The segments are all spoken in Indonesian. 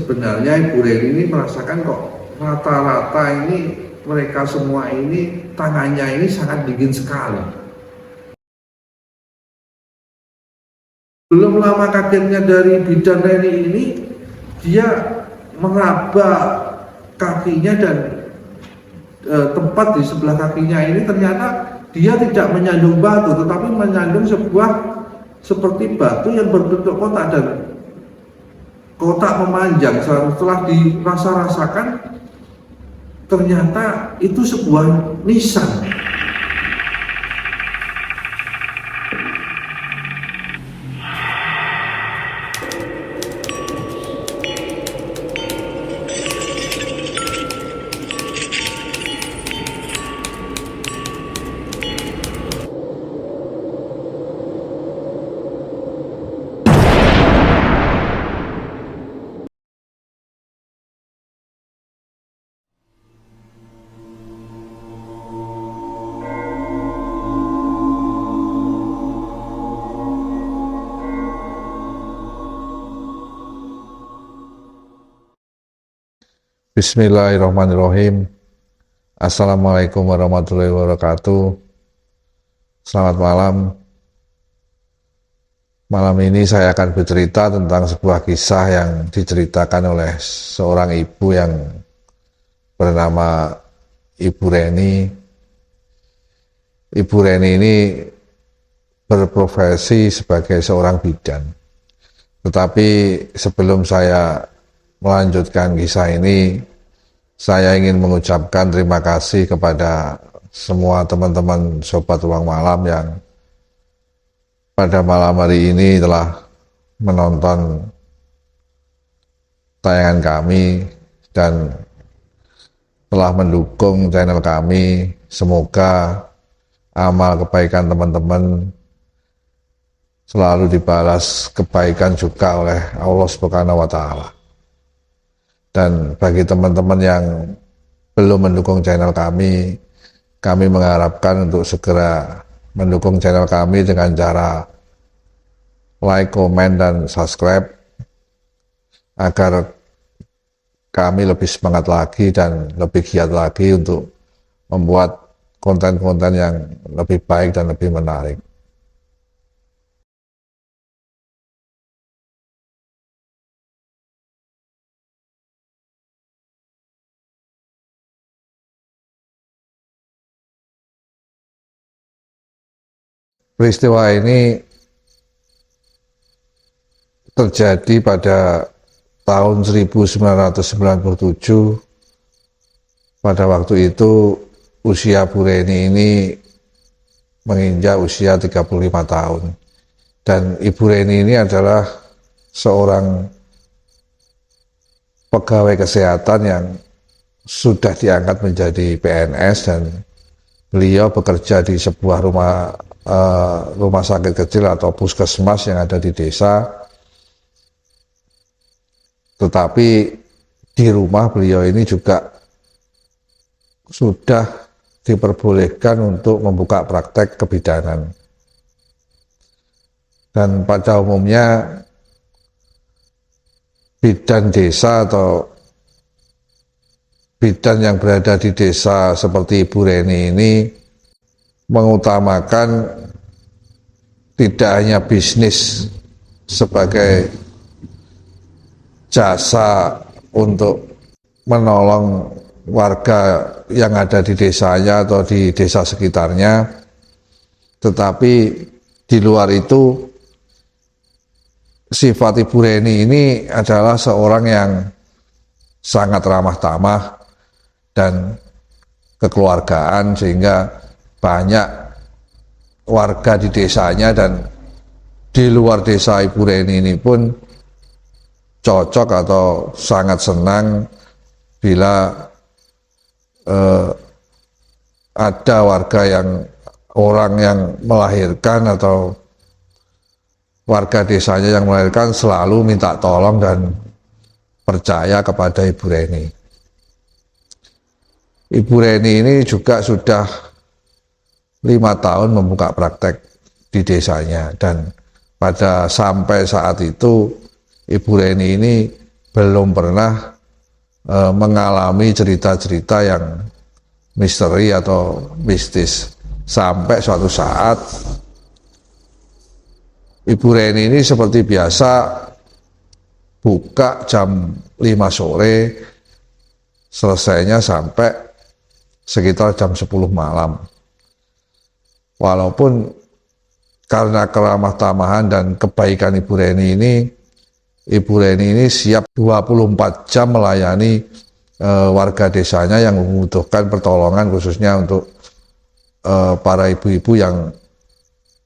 sebenarnya Ibu Reni ini merasakan kok rata-rata ini mereka semua ini tangannya ini sangat dingin sekali. Belum lama kagetnya dari bidan Reni ini, dia meraba kakinya dan tempat di sebelah kakinya ini ternyata dia tidak menyandung batu, tetapi menyandung sebuah seperti batu yang berbentuk kotak dan kotak memanjang. Setelah dirasa-rasakan ternyata itu sebuah nisan. Bismillahirrahmanirrahim. Assalamualaikum warahmatullahi wabarakatuh. Selamat malam. Malam ini saya akan bercerita tentang sebuah kisah yang diceritakan oleh seorang ibu yang bernama Ibu Reni. Ibu Reni ini berprofesi sebagai seorang bidan. Tetapi sebelum saya melanjutkan kisah ini, saya ingin mengucapkan terima kasih kepada semua teman-teman Sobat Ruang Malam yang pada malam hari ini telah menonton tayangan kami dan telah mendukung channel kami. Semoga amal kebaikan teman-teman selalu dibalas kebaikan juga oleh Allah Subhanahu wa Ta'ala. Dan bagi teman-teman yang belum mendukung channel kami mengharapkan untuk segera mendukung channel kami dengan cara like, komen, dan subscribe agar kami lebih semangat lagi dan lebih giat lagi untuk membuat konten-konten yang lebih baik dan lebih menarik. Peristiwa ini terjadi pada tahun 1997. Pada waktu itu usia Bu Reni ini menginjak usia 35 tahun. Dan Ibu Reni ini adalah seorang pegawai kesehatan yang sudah diangkat menjadi PNS, dan beliau bekerja di sebuah rumah sakit kecil atau puskesmas yang ada di desa. Tetapi di rumah beliau ini juga sudah diperbolehkan untuk membuka praktek kebidanan. Dan pada umumnya bidan desa atau bidan yang berada di desa seperti Ibu Reni ini mengutamakan tidak hanya bisnis sebagai jasa untuk menolong warga yang ada di desanya atau di desa sekitarnya, tetapi di luar itu sifat Ibu Reni ini adalah seorang yang sangat ramah tamah dan kekeluargaan, sehingga banyak warga di desanya dan di luar desa Ibu Reni ini pun cocok atau sangat senang bila ada orang yang melahirkan atau warga desanya yang melahirkan selalu minta tolong dan percaya kepada Ibu Reni. Ibu Reni ini juga sudah 5 tahun membuka praktek di desanya, dan sampai saat itu Ibu Reni ini belum pernah mengalami cerita-cerita yang misteri atau mistis. Sampai suatu saat Ibu Reni ini seperti biasa buka jam 5 sore, selesainya sampai sekitar jam 10 malam. Walaupun karena keramah tamahan dan kebaikan Ibu Reni ini siap 24 jam melayani warga desanya yang membutuhkan pertolongan, khususnya untuk para ibu-ibu yang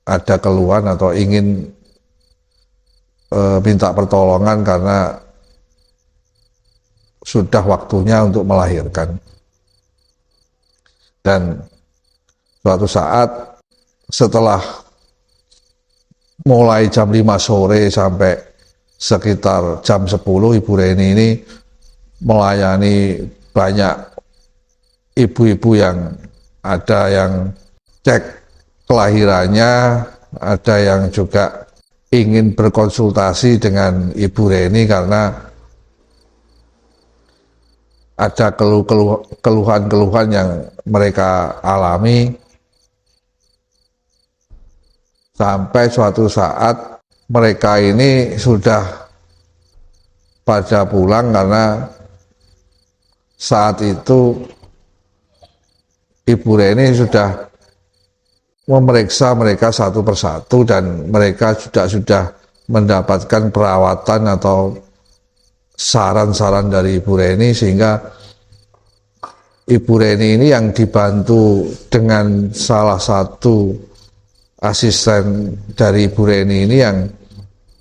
ada keluhan atau ingin minta pertolongan karena sudah waktunya untuk melahirkan. Dan suatu saat setelah mulai jam 5 sore sampai sekitar jam 10, Ibu Reni ini melayani banyak ibu-ibu yang ada yang cek kelahirannya, ada yang juga ingin berkonsultasi dengan Ibu Reni karena ada keluhan-keluhan yang mereka alami. Sampai suatu saat mereka ini sudah pada pulang karena saat itu Ibu Reni sudah memeriksa mereka satu persatu dan mereka sudah mendapatkan perawatan atau saran-saran dari Ibu Reni, sehingga Ibu Reni ini yang dibantu dengan salah satu asisten dari Ibu Reni ini yang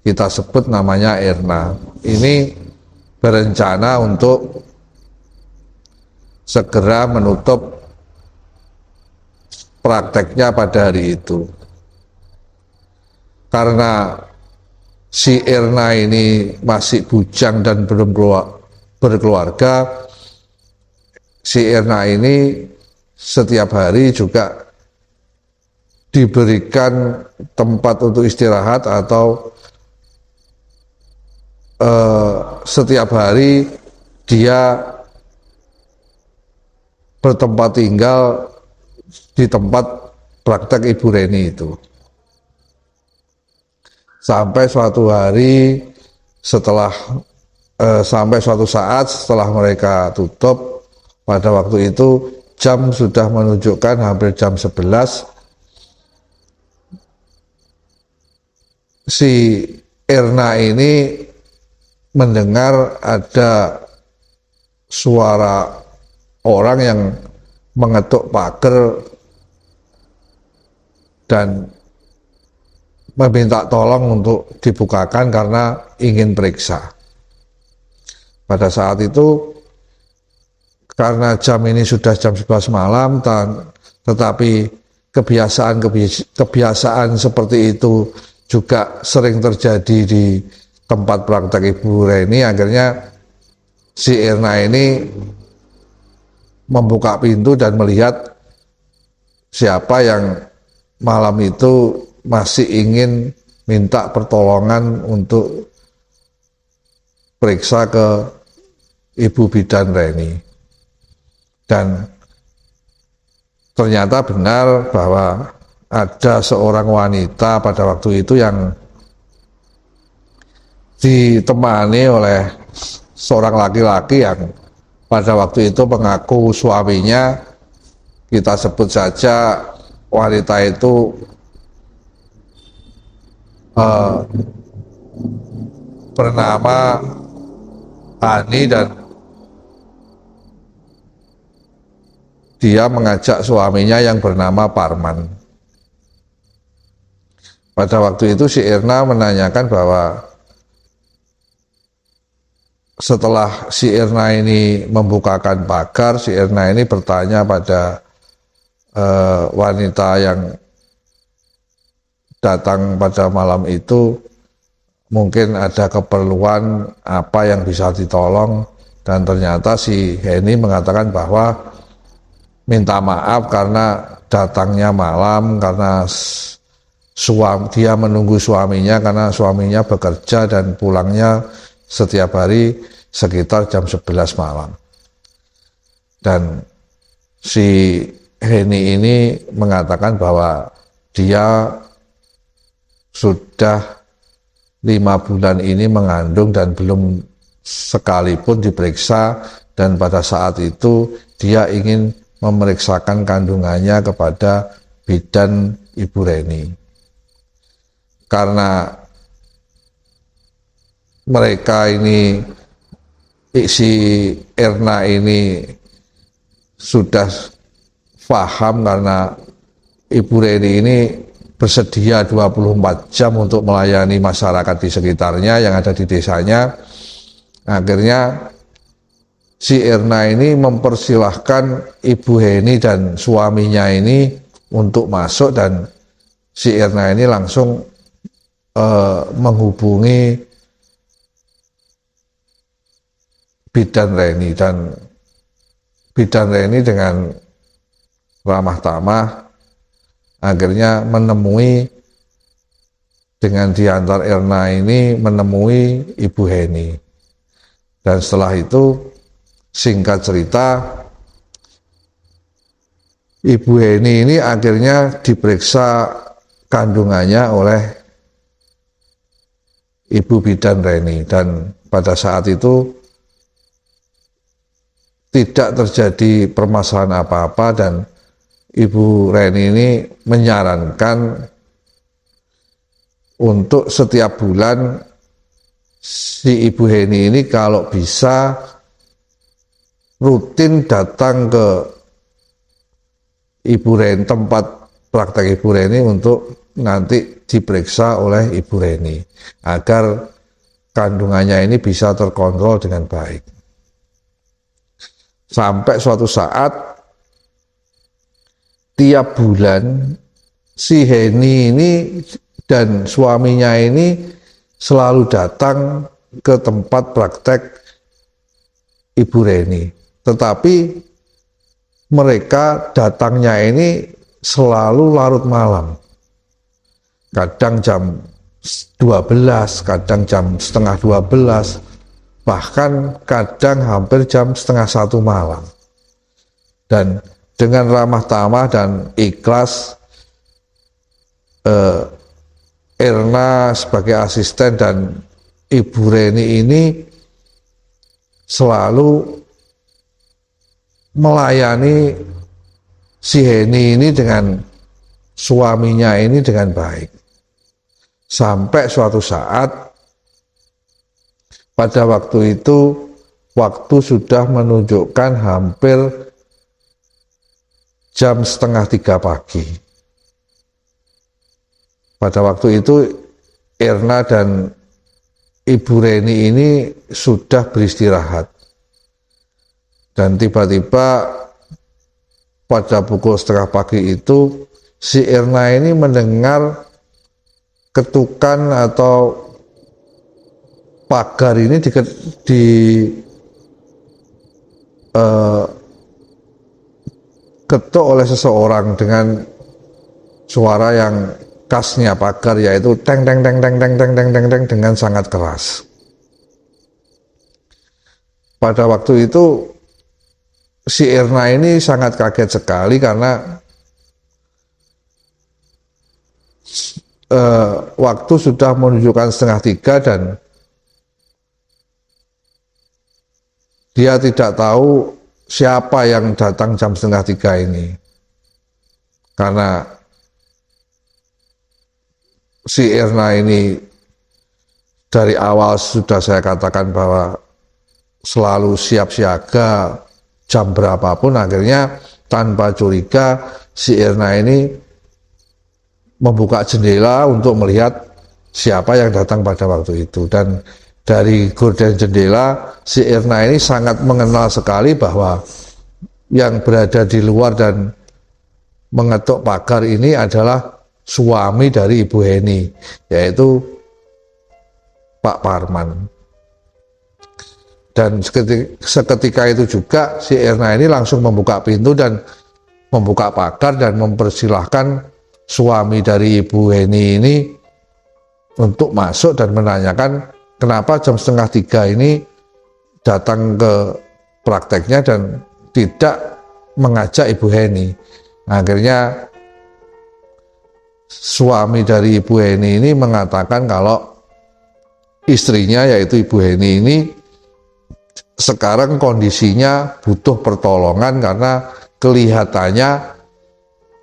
kita sebut namanya Erna. Ini berencana untuk segera menutup prakteknya pada hari itu. Karena si Erna ini masih bujang dan belum berkeluarga, si Erna ini setiap hari juga diberikan tempat untuk istirahat atau setiap hari dia bertempat tinggal di tempat praktek Ibu Reni itu. Sampai suatu hari sampai suatu saat setelah mereka tutup, pada waktu itu jam sudah menunjukkan hampir jam 11. Si Erna ini mendengar ada suara orang yang mengetuk pagar dan meminta tolong untuk dibukakan karena ingin periksa. Pada saat itu, karena jam ini sudah jam 11 malam, tetapi kebiasaan seperti itu juga sering terjadi di tempat praktek Ibu Reni, akhirnya si Erna ini membuka pintu dan melihat siapa yang malam itu masih ingin minta pertolongan untuk periksa ke Ibu Bidan Reni. Dan ternyata benar bahwa ada seorang wanita pada waktu itu yang ditemani oleh seorang laki-laki yang pada waktu itu mengaku suaminya. Kita sebut saja wanita itu bernama Hani, dan dia mengajak suaminya yang bernama Parman. Pada waktu itu si Erna menanyakan bahwa setelah si Erna ini membukakan pagar, si Erna ini bertanya pada wanita yang datang pada malam itu, mungkin ada keperluan apa yang bisa ditolong, dan ternyata si Heni mengatakan bahwa minta maaf karena datangnya malam, karena dia menunggu suaminya karena suaminya bekerja dan pulangnya setiap hari sekitar jam 11 malam. Dan si Heni ini mengatakan bahwa dia sudah 5 bulan ini mengandung dan belum sekalipun diperiksa, dan pada saat itu dia ingin memeriksakan kandungannya kepada bidan Ibu Reni. Karena mereka ini, si Erna ini sudah paham karena Ibu Reni ini bersedia 24 jam untuk melayani masyarakat di sekitarnya yang ada di desanya. Akhirnya si Erna ini mempersilahkan Ibu Heni dan suaminya ini untuk masuk, dan si Erna ini langsung menghubungi bidan Reni, dan bidan Reni dengan ramah tamah akhirnya menemui, dengan diantar Erna ini menemui Ibu Heni. Dan setelah itu, singkat cerita, Ibu Heni ini akhirnya diperiksa kandungannya oleh Ibu bidan Reni, dan pada saat itu tidak terjadi permasalahan apa-apa, dan Ibu Reni ini menyarankan untuk setiap bulan si Ibu Heni ini kalau bisa rutin datang ke Ibu Reni, tempat praktek Ibu Reni, untuk nanti diperiksa oleh Ibu Reni agar kandungannya ini bisa terkontrol dengan baik. Sampai suatu saat tiap bulan si Heni ini dan suaminya ini selalu datang ke tempat praktek Ibu Reni, tetapi mereka datangnya ini selalu larut malam, kadang jam 12, kadang jam setengah 12, bahkan kadang hampir jam setengah 1 malam. Dan dengan ramah tamah dan ikhlas, Erna sebagai asisten dan Ibu Reni ini selalu melayani si Heni ini dengan suaminya ini dengan baik. Sampai suatu saat, pada waktu itu, waktu sudah menunjukkan hampir jam 2:30 pagi. Pada waktu itu Erna dan Ibu Reni ini sudah beristirahat, dan tiba-tiba pada pukul 2:30 pagi itu si Erna ini mendengar ketukan atau pagar ini ketuk oleh seseorang dengan suara yang khasnya pagar, yaitu teng teng teng teng teng teng teng teng teng dengan sangat keras. Pada waktu itu si Erna ini sangat kaget sekali karena waktu sudah menunjukkan 2:30 dan dia tidak tahu siapa yang datang jam 2:30 ini, karena si Erna ini dari awal sudah saya katakan bahwa selalu siap siaga jam berapapun. Akhirnya tanpa curiga si Erna ini membuka jendela untuk melihat siapa yang datang pada waktu itu, dan dari gorden jendela si Erna ini sangat mengenal sekali bahwa yang berada di luar dan mengetuk pagar ini adalah suami dari Ibu Heni, yaitu Pak Parman. Dan seketika itu juga si Erna ini langsung membuka pintu dan membuka pagar dan mempersilahkan suami dari Ibu Heni ini untuk masuk dan menanyakan kenapa jam 2:30 ini datang ke prakteknya dan tidak mengajak Ibu Heni. Akhirnya suami dari Ibu Heni ini mengatakan kalau istrinya yaitu Ibu Heni ini sekarang kondisinya butuh pertolongan karena kelihatannya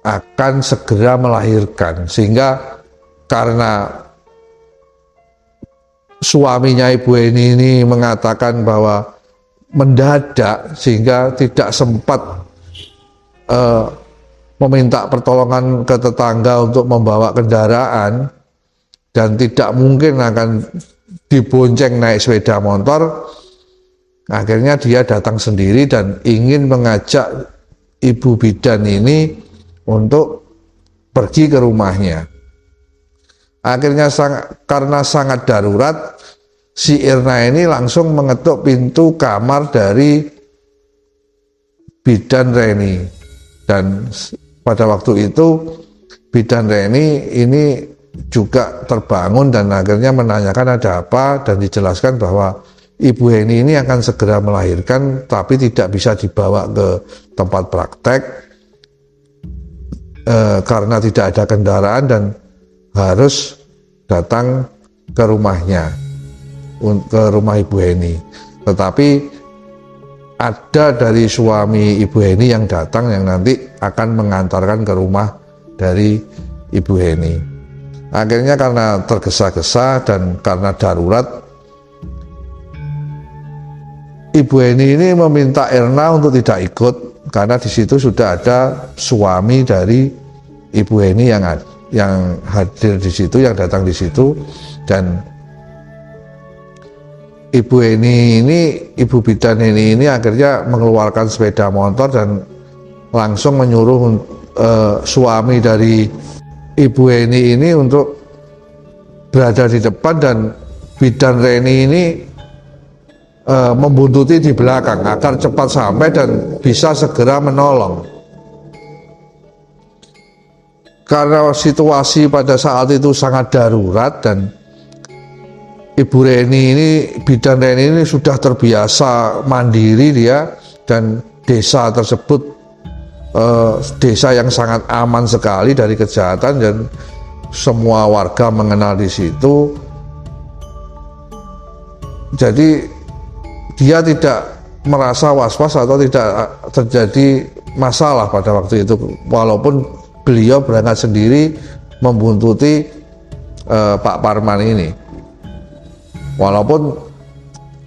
akan segera melahirkan, sehingga karena suaminya Ibu Heni ini mengatakan bahwa mendadak sehingga tidak sempat meminta pertolongan ke tetangga untuk membawa kendaraan dan tidak mungkin akan dibonceng naik sepeda motor, akhirnya dia datang sendiri dan ingin mengajak ibu bidan ini untuk pergi ke rumahnya. Akhirnya karena sangat darurat, si Irna ini langsung mengetuk pintu kamar dari bidan Reni. Dan pada waktu itu bidan Reni ini juga terbangun dan akhirnya menanyakan ada apa, dan dijelaskan bahwa Ibu Heni ini akan segera melahirkan tapi tidak bisa dibawa ke tempat praktek karena tidak ada kendaraan dan harus datang ke rumahnya, ke rumah Ibu Heni. Tetapi ada dari suami Ibu Heni yang datang yang nanti akan mengantarkan ke rumah dari Ibu Heni. Akhirnya karena tergesa-gesa dan karena darurat, Ibu Heni ini meminta Irna untuk tidak ikut karena di situ sudah ada suami dari Ibu Heni yang hadir di situ, yang datang di situ. Dan Ibu Heni ini, Ibu bidan Heni ini akhirnya mengeluarkan sepeda motor dan langsung menyuruh suami dari Ibu Heni ini untuk berada di depan dan bidan Reni ini membuntuti di belakang agar cepat sampai dan bisa segera menolong. Karena situasi pada saat itu sangat darurat dan Ibu Reni ini, bidan Reni ini sudah terbiasa mandiri dia, dan desa tersebut desa yang sangat aman sekali dari kejahatan dan semua warga mengenal di situ. Jadi dia tidak merasa was-was atau tidak terjadi masalah pada waktu itu, walaupun beliau berangkat sendiri membuntuti Pak Parman ini. Walaupun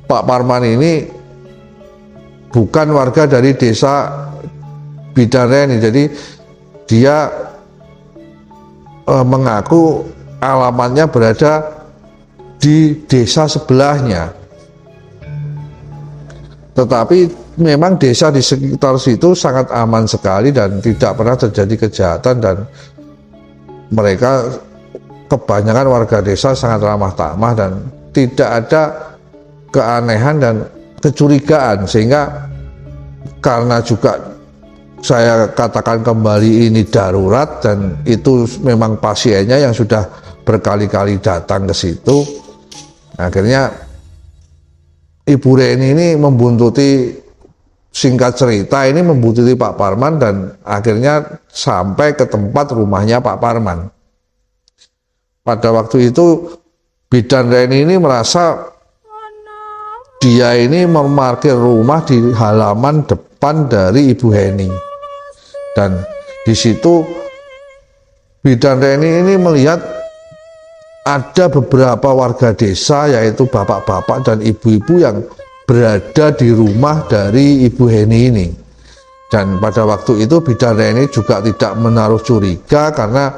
Pak Parman ini bukan warga dari desa bidan Reni, jadi dia mengaku alamatnya berada di desa sebelahnya. Tetapi memang desa di sekitar situ sangat aman sekali dan tidak pernah terjadi kejahatan, dan mereka kebanyakan warga desa sangat ramah tamah dan tidak ada keanehan dan kecurigaan. Sehingga karena juga saya katakan kembali ini darurat dan itu memang pasiennya yang sudah berkali-kali datang ke situ, akhirnya Ibu Reni ini membuntuti, singkat cerita ini membuntuti Pak Parman dan akhirnya sampai ke tempat rumahnya Pak Parman. Pada waktu itu bidan Reni ini merasa dia ini memarkir rumah di halaman depan dari Ibu Heni, dan di situ bidan Reni ini melihat ada beberapa warga desa, yaitu bapak-bapak dan ibu-ibu yang berada di rumah dari Ibu Heni ini. Dan pada waktu itu bidan Reni juga tidak menaruh curiga karena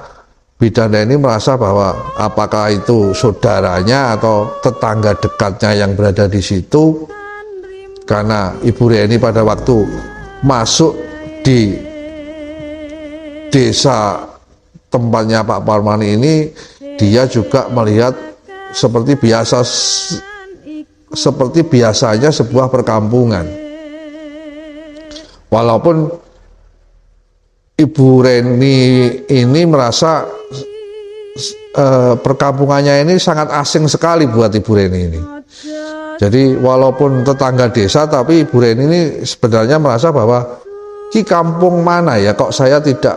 bidan Reni merasa bahwa apakah itu saudaranya atau tetangga dekatnya yang berada di situ. Karena Ibu Reni pada waktu masuk di desa tempatnya Pak Parman ini, dia juga melihat seperti biasanya sebuah perkampungan. Walaupun Ibu Reni ini merasa perkampungannya ini sangat asing sekali buat Ibu Reni ini. Jadi walaupun tetangga desa, tapi Ibu Reni ini sebenarnya merasa bahwa ki kampung mana ya kok saya tidak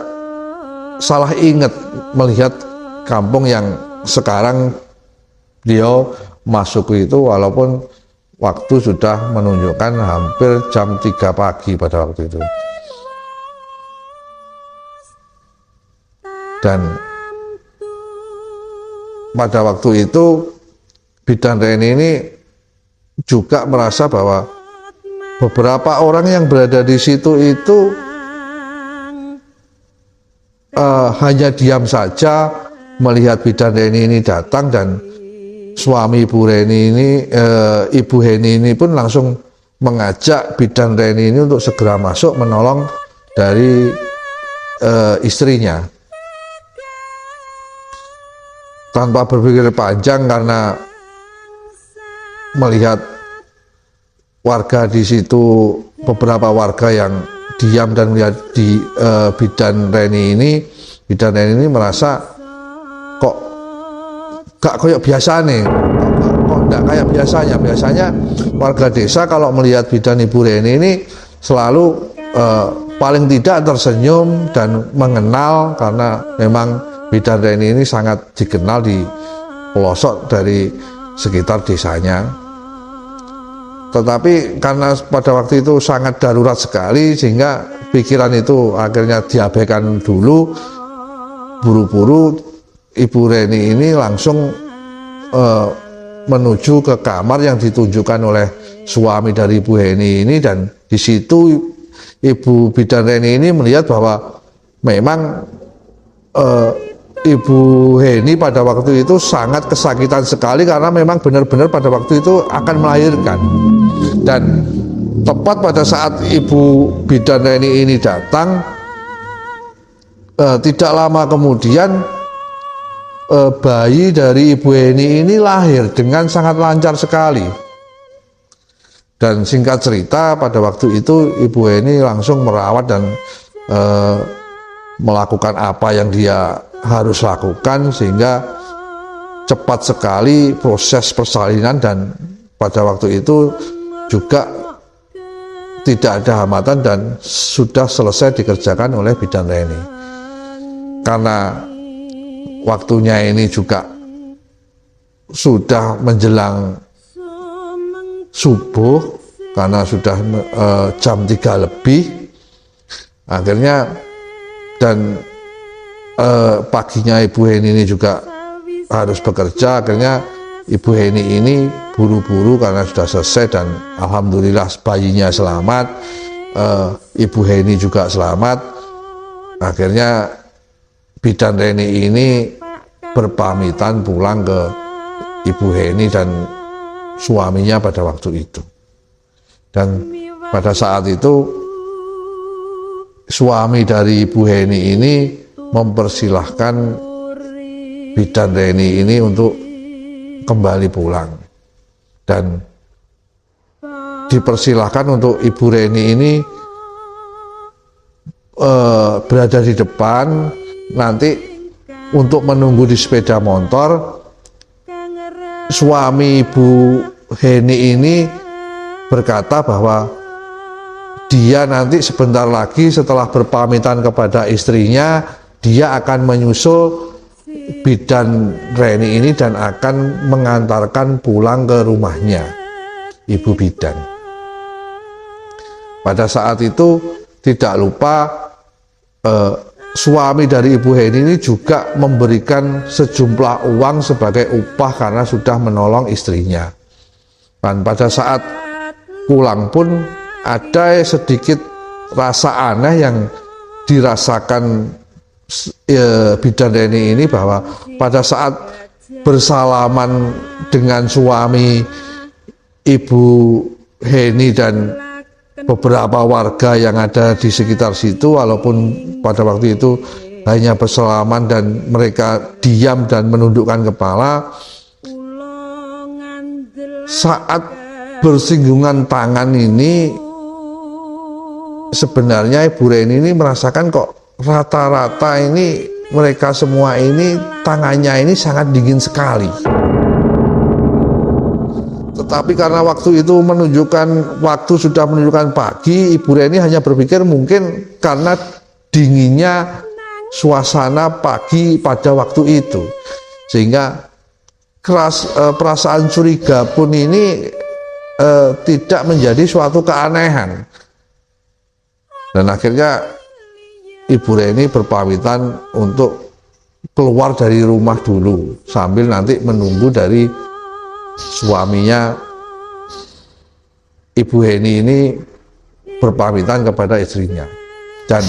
salah ingat melihat kampung yang sekarang beliau masuk itu, walaupun waktu sudah menunjukkan hampir jam 3 pagi pada waktu itu. Dan pada waktu itu Bidan Reni ini juga merasa bahwa beberapa orang yang berada di situ itu hanya diam saja melihat Bidan Reni ini datang, dan suami Ibu Reni ini, Ibu Heni ini pun langsung mengajak Bidan Reni ini untuk segera masuk menolong dari istrinya. Tanpa berpikir panjang, karena melihat warga di situ, beberapa warga yang diam dan melihat di Bidan Reni ini merasa kok gak kayak biasa nih, kok gak kayak biasanya warga desa kalau melihat bidan Ibu Reni ini selalu paling tidak tersenyum dan mengenal, karena memang Bidan Reni ini sangat dikenal di pelosok dari sekitar desanya. Tetapi karena pada waktu itu sangat darurat sekali, sehingga pikiran itu akhirnya diabaikan dulu. Buru-buru Ibu Reni ini langsung menuju ke kamar yang ditunjukkan oleh suami dari Ibu Heni ini, dan di situ Ibu Bidan Reni ini melihat bahwa memang Ibu Heni pada waktu itu sangat kesakitan sekali, karena memang benar-benar pada waktu itu akan melahirkan. Dan tepat pada saat Ibu Bidan Reni ini datang, tidak lama kemudian bayi dari Ibu Heni ini lahir dengan sangat lancar sekali. Dan singkat cerita, pada waktu itu Ibu Heni langsung merawat dan melakukan apa yang dia harus lakukan, sehingga cepat sekali proses persalinan, dan pada waktu itu juga tidak ada hambatan dan sudah selesai dikerjakan oleh Bidan Reni. Karena waktunya ini juga sudah menjelang subuh, karena sudah jam 3 lebih akhirnya, dan paginya Ibu Heni ini juga harus bekerja. Akhirnya Ibu Heni ini buru-buru karena sudah selesai, dan alhamdulillah bayinya selamat, Ibu Heni juga selamat. Akhirnya Bidan Reni ini berpamitan pulang ke Ibu Heni dan suaminya pada waktu itu. Dan pada saat itu suami dari Ibu Heni ini mempersilahkan Bidan Reni ini untuk kembali pulang, dan dipersilahkan untuk Ibu Reni ini berada di depan nanti untuk menunggu di sepeda motor. Suami Ibu Heni ini berkata bahwa dia nanti sebentar lagi setelah berpamitan kepada istrinya, dia akan menyusul Bidan Reni ini dan akan mengantarkan pulang ke rumahnya Ibu Bidan. Pada saat itu tidak lupa suami dari Ibu Heni ini juga memberikan sejumlah uang sebagai upah karena sudah menolong istrinya. Dan pada saat pulang pun ada sedikit rasa aneh yang dirasakan Bidan Reni ini, bahwa pada saat bersalaman dengan suami Ibu Heni dan beberapa warga yang ada di sekitar situ, walaupun pada waktu itu hanya bersalaman dan mereka diam dan menundukkan kepala, saat bersinggungan tangan ini sebenarnya Ibu Reni ini merasakan kok rata-rata ini mereka semua ini tangannya ini sangat dingin sekali. Tetapi karena waktu itu sudah menunjukkan pagi, Ibu Reni hanya berpikir mungkin karena dinginnya suasana pagi pada waktu itu, sehingga perasaan curiga pun ini tidak menjadi suatu keanehan. Dan akhirnya Ibu Reni berpamitan untuk keluar dari rumah dulu sambil nanti menunggu dari suaminya Ibu Heni ini berpamitan kepada istrinya. Dan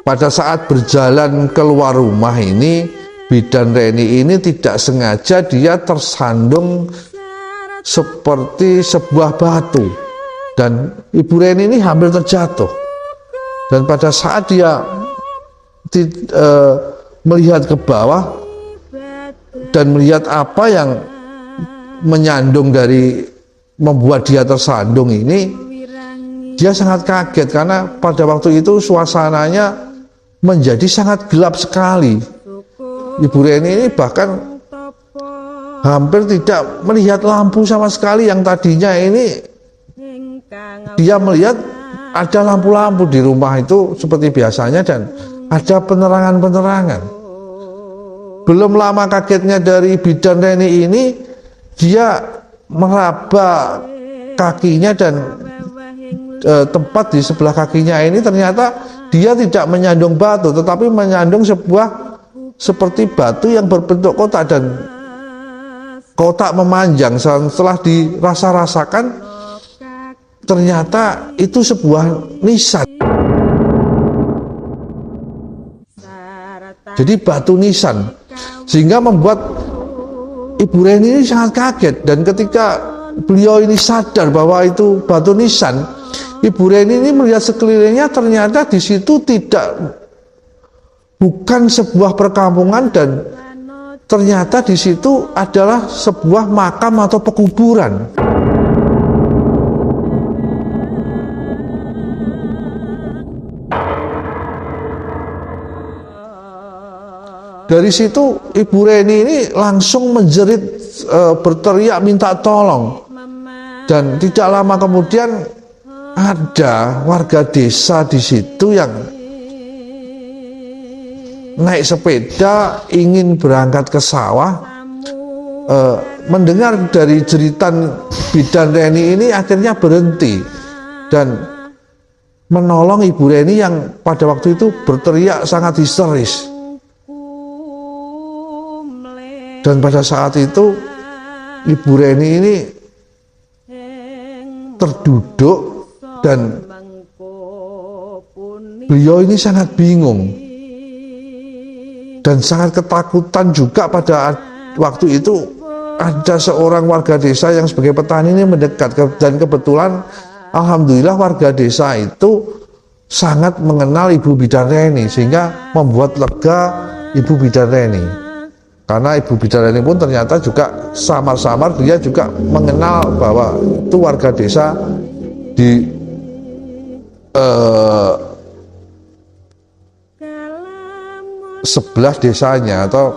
pada saat berjalan keluar rumah ini, Bidan Reni ini tidak sengaja dia tersandung seperti sebuah batu, dan Ibu Reni ini hampir terjatuh. Dan pada saat dia melihat ke bawah dan melihat apa yang menyandung dari membuat dia tersandung ini, dia sangat kaget karena pada waktu itu suasananya menjadi sangat gelap sekali. Ibu Reni ini bahkan hampir tidak melihat lampu sama sekali. Yang tadinya ini dia melihat ada lampu-lampu di rumah itu seperti biasanya dan ada penerangan-penerangan. Belum lama kagetnya dari Bidan Reni ini, dia meraba kakinya dan tempat di sebelah kakinya ini ternyata dia tidak menyandung batu, tetapi menyandung sebuah seperti batu yang berbentuk kotak dan kotak memanjang. Setelah dirasa-rasakan, ternyata itu sebuah nisan. Jadi batu nisan, sehingga membuat Ibu Reni ini sangat kaget. Dan ketika beliau ini sadar bahwa itu batu nisan, Ibu Reni ini melihat sekelilingnya, ternyata di situ bukan sebuah perkampungan, dan ternyata di situ adalah sebuah makam atau pekuburan. Dari situ Ibu Reni ini langsung menjerit, berteriak minta tolong. Dan tidak lama kemudian ada warga desa di situ yang naik sepeda ingin berangkat ke sawah. Mendengar dari jeritan Bidan Reni ini, akhirnya berhenti dan menolong Ibu Reni yang pada waktu itu berteriak sangat histeris. Dan pada saat itu Ibu Reni ini terduduk dan beliau ini sangat bingung dan sangat ketakutan juga. Pada waktu itu ada seorang warga desa yang sebagai petani ini mendekat, dan kebetulan alhamdulillah warga desa itu sangat mengenal Ibu Bidan Reni, sehingga membuat lega Ibu Bidan Reni. Karena Ibu Bidan Reni pun ternyata juga samar-samar dia juga mengenal bahwa itu warga desa di sebelah desanya atau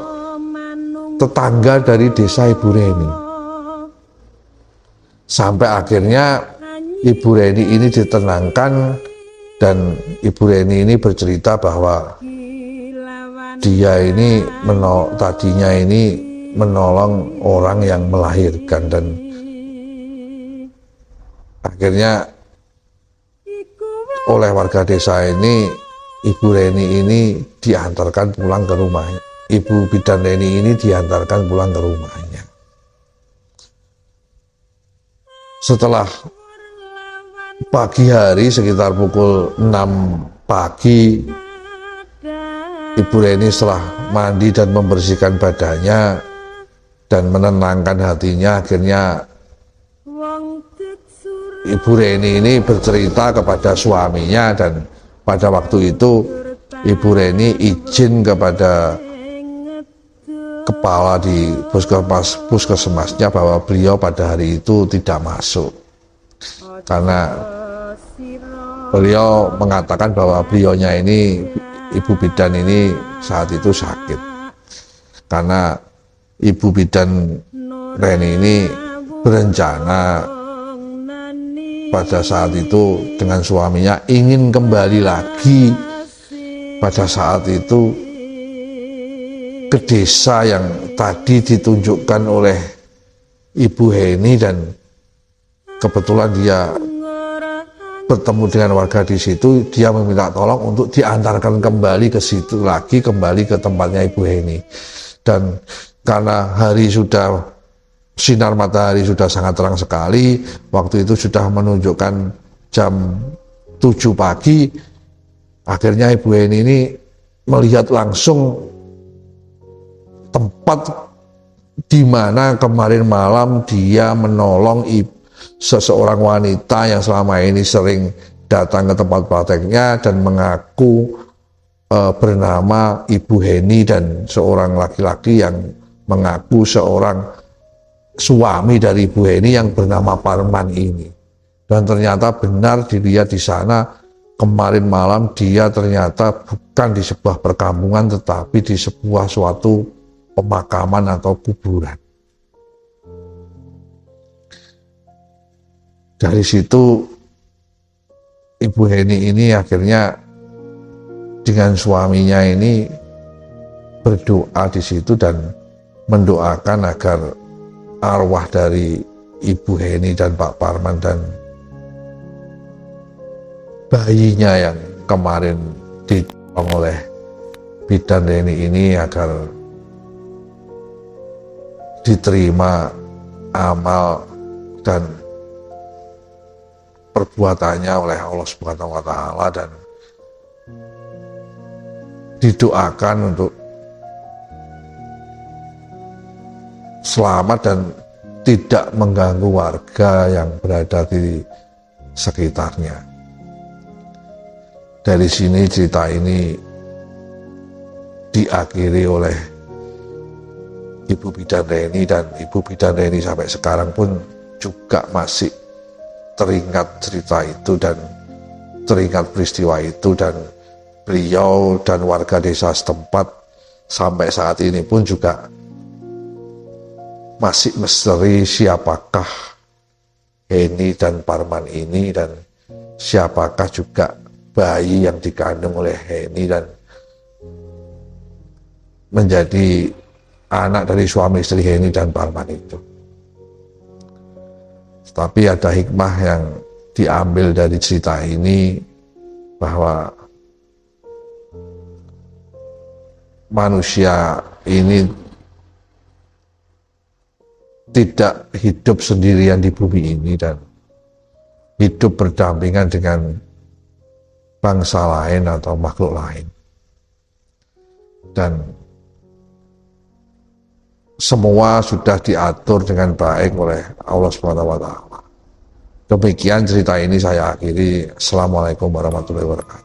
tetangga dari desa Ibu Reni. Sampai akhirnya Ibu Reni ini ditenangkan, dan Ibu Reni ini bercerita bahwa dia ini tadinya ini menolong orang yang melahirkan, dan akhirnya oleh warga desa ini Ibu Reni ini diantarkan pulang ke rumahnya. Ibu Bidan Reni ini diantarkan pulang ke rumahnya. Setelah pagi hari sekitar pukul 6 pagi, Ibu Reni setelah mandi dan membersihkan badannya dan menenangkan hatinya, akhirnya Ibu Reni ini bercerita kepada suaminya. Dan pada waktu itu Ibu Reni izin kepada kepala di puskesmasnya bahwa beliau pada hari itu tidak masuk, karena beliau mengatakan bahwa beliaunya ini, Ibu Bidan ini saat itu sakit. Karena Ibu Bidan Reni ini berencana pada saat itu dengan suaminya ingin kembali lagi pada saat itu ke desa yang tadi ditunjukkan oleh Ibu Heni, dan kebetulan dia bertemu dengan warga di situ. Dia meminta tolong untuk diantarkan kembali ke situ lagi, kembali ke tempatnya Ibu Heni. Dan karena hari sudah, sinar matahari sudah sangat terang sekali, waktu itu sudah menunjukkan jam 7 pagi, akhirnya Ibu Heni ini melihat langsung tempat di mana kemarin malam dia menolong seseorang wanita yang selama ini sering datang ke tempat prakteknya dan mengaku bernama Ibu Heni, dan seorang laki-laki yang mengaku seorang suami dari Ibu Heni yang bernama Parman ini. Dan ternyata benar dilihat di sana kemarin malam dia ternyata bukan di sebuah perkampungan, tetapi di sebuah suatu pemakaman atau kuburan. Dari situ Ibu Heni ini akhirnya dengan suaminya ini berdoa di situ dan mendoakan agar arwah dari Ibu Heni dan Pak Parman dan bayinya yang kemarin ditolong oleh bidan Reni ini agar diterima amal dan perbuatannya oleh Allah Subhanahu wa Ta'ala, dan didoakan untuk selamat dan tidak mengganggu warga yang berada di sekitarnya. Dari sini cerita ini diakhiri oleh Ibu Bidan Reni, dan Ibu Bidan Reni sampai sekarang pun juga masih teringat cerita itu dan teringat peristiwa itu, dan beliau dan warga desa setempat sampai saat ini pun juga masih misteri siapakah Heni dan Parman ini, dan siapakah juga bayi yang dikandung oleh Heni dan menjadi anak dari suami istri Heni dan Parman itu. Tapi ada hikmah yang diambil dari cerita ini, bahwa manusia ini tidak hidup sendirian di bumi ini dan hidup berdampingan dengan bangsa lain atau makhluk lain. Dan semua sudah diatur dengan baik oleh Allah Subhanahu wa Ta'ala. Demikian cerita ini saya akhiri. Assalamualaikum warahmatullahi wabarakatuh.